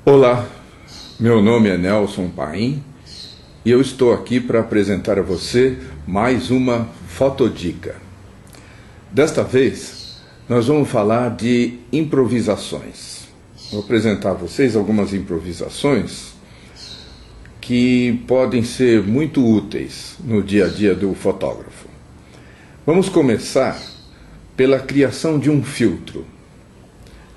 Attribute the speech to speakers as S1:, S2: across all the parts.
S1: Olá, meu nome é Nelson Paim e eu estou aqui para apresentar a você mais uma fotodica. Desta vez, nós vamos falar de improvisações. Vou apresentar a vocês algumas improvisações que podem ser muito úteis no dia a dia do fotógrafo. Vamos começar pela criação de um filtro.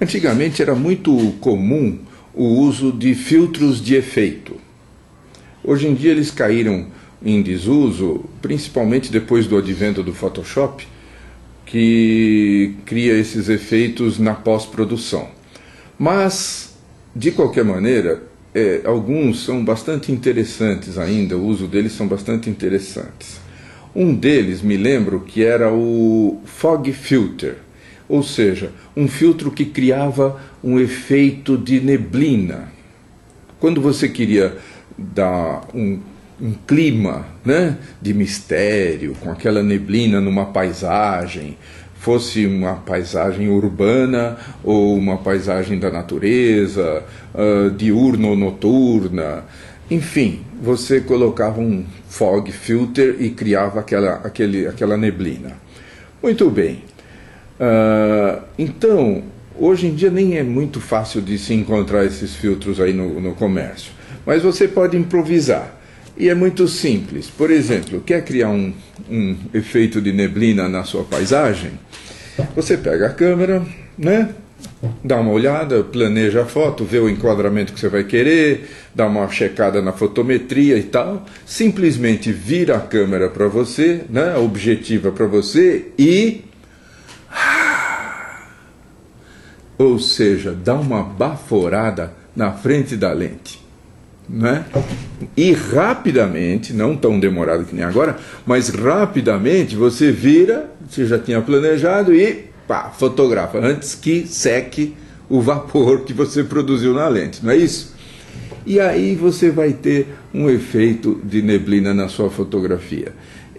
S1: Antigamente era muito comum o uso de filtros de efeito. Hoje em dia eles caíram em desuso, principalmente depois do advento do Photoshop, que cria esses efeitos na pós-produção. Mas, de qualquer maneira, alguns são bastante interessantes ainda, o uso deles são bastante interessantes. Um deles, me lembro, que era o Fog Filter, ou seja, um filtro que criava um efeito de neblina. Quando você queria dar um clima, né, de mistério, com aquela neblina numa paisagem, fosse uma paisagem urbana ou uma paisagem da natureza, diurna ou noturna, enfim, você colocava um fog filter e criava aquela neblina. Muito bem. Então, hoje em dia nem é muito fácil de se encontrar esses filtros aí no comércio, mas você pode improvisar e é muito simples. Por exemplo, quer criar um efeito de neblina na sua paisagem? Você pega a câmera, né? Dá uma olhada, planeja a foto, vê o enquadramento que você vai querer, dá uma checada na fotometria e tal, simplesmente vira a câmera para você, né? A objetiva para você e... ou seja, dá uma baforada na frente da lente, né? E rapidamente, não tão demorado que nem agora, mas rapidamente você vira, você já tinha planejado e pá, fotografa antes que seque o vapor que você produziu na lente, não é isso? E aí você vai ter um efeito de neblina na sua fotografia.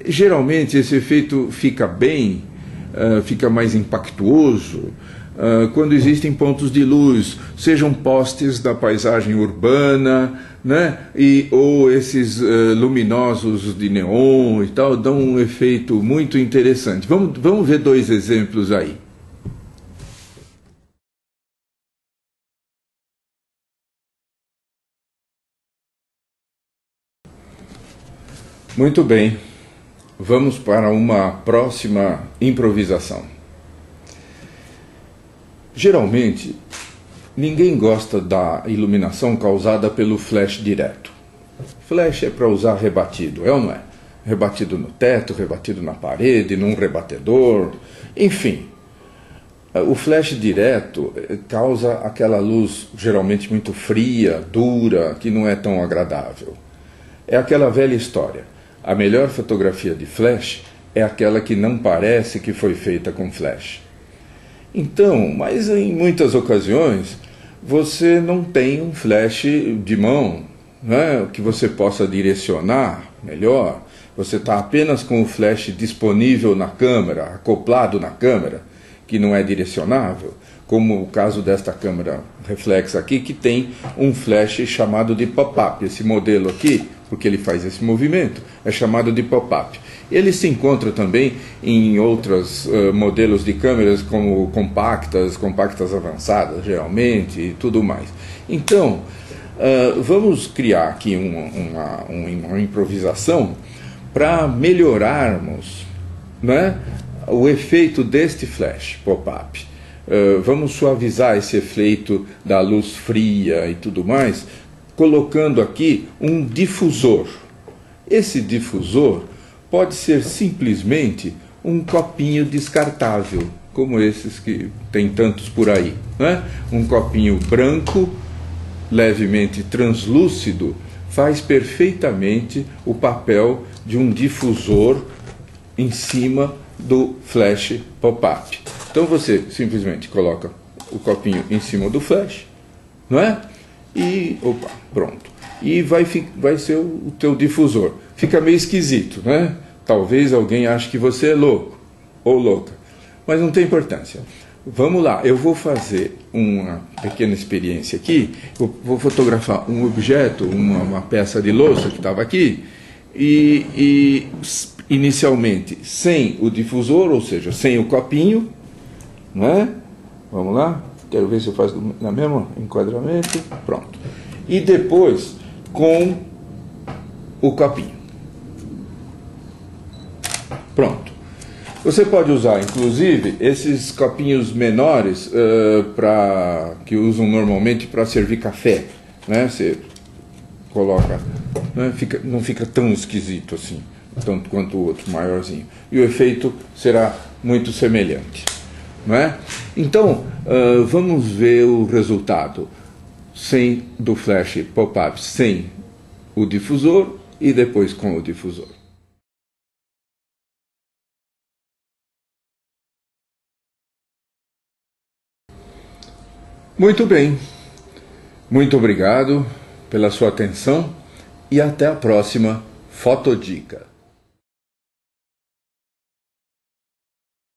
S1: Geralmente esse efeito fica bem, fica mais impactuoso, quando existem pontos de luz, sejam postes da paisagem urbana, né? Ou esses luminosos de neon e tal, dão um efeito muito interessante. Vamos ver dois exemplos aí. Muito bem, vamos para uma próxima improvisação. Geralmente, ninguém gosta da iluminação causada pelo flash direto. Flash é para usar rebatido, é ou não é? Rebatido no teto, rebatido na parede, num rebatedor, enfim. O flash direto causa aquela luz geralmente muito fria, dura, que não é tão agradável. É aquela velha história. A melhor fotografia de flash é aquela que não parece que foi feita com flash. Então, mas em muitas ocasiões, você não tem um flash de mão, né, que você possa direcionar melhor. Você está apenas com o flash disponível na câmera, acoplado na câmera, que não é direcionável, como o caso desta câmera reflex aqui, que tem um flash chamado de pop-up. Esse modelo aqui, porque ele faz esse movimento, é chamado de pop-up. Ele se encontra também em outros modelos de câmeras, como compactas avançadas, geralmente, e tudo mais. Então, vamos criar aqui uma improvisação para melhorarmos, né, o efeito deste flash pop-up. Vamos suavizar esse efeito da luz fria e tudo mais, colocando aqui um difusor. Esse difusor pode ser simplesmente um copinho descartável, como esses que tem tantos por aí, né? Um copinho branco, levemente translúcido, faz perfeitamente o papel de um difusor em cima do flash pop-up. Então você simplesmente coloca o copinho em cima do flash, não é? E, opa, pronto. E vai ser o teu difusor. Fica meio esquisito, né? Talvez alguém ache que você é louco ou louca, mas não tem importância. Vamos lá, eu vou fazer uma pequena experiência aqui. Eu vou fotografar um objeto, uma peça de louça que estava aqui, e inicialmente sem o difusor, ou seja, sem o copinho, né? Vamos lá, quero ver se eu faço no mesmo enquadramento. Pronto. E depois com o copinho. Pronto. Você pode usar, inclusive, esses copinhos menores que usam normalmente para servir café, né? Você coloca, né? Não fica tão esquisito assim, tanto quanto o outro maiorzinho. E o efeito será muito semelhante, não é? Então, vamos ver o resultado do flash pop-up sem o difusor e depois com o difusor. Muito bem, muito obrigado pela sua atenção e até a próxima Fotodica.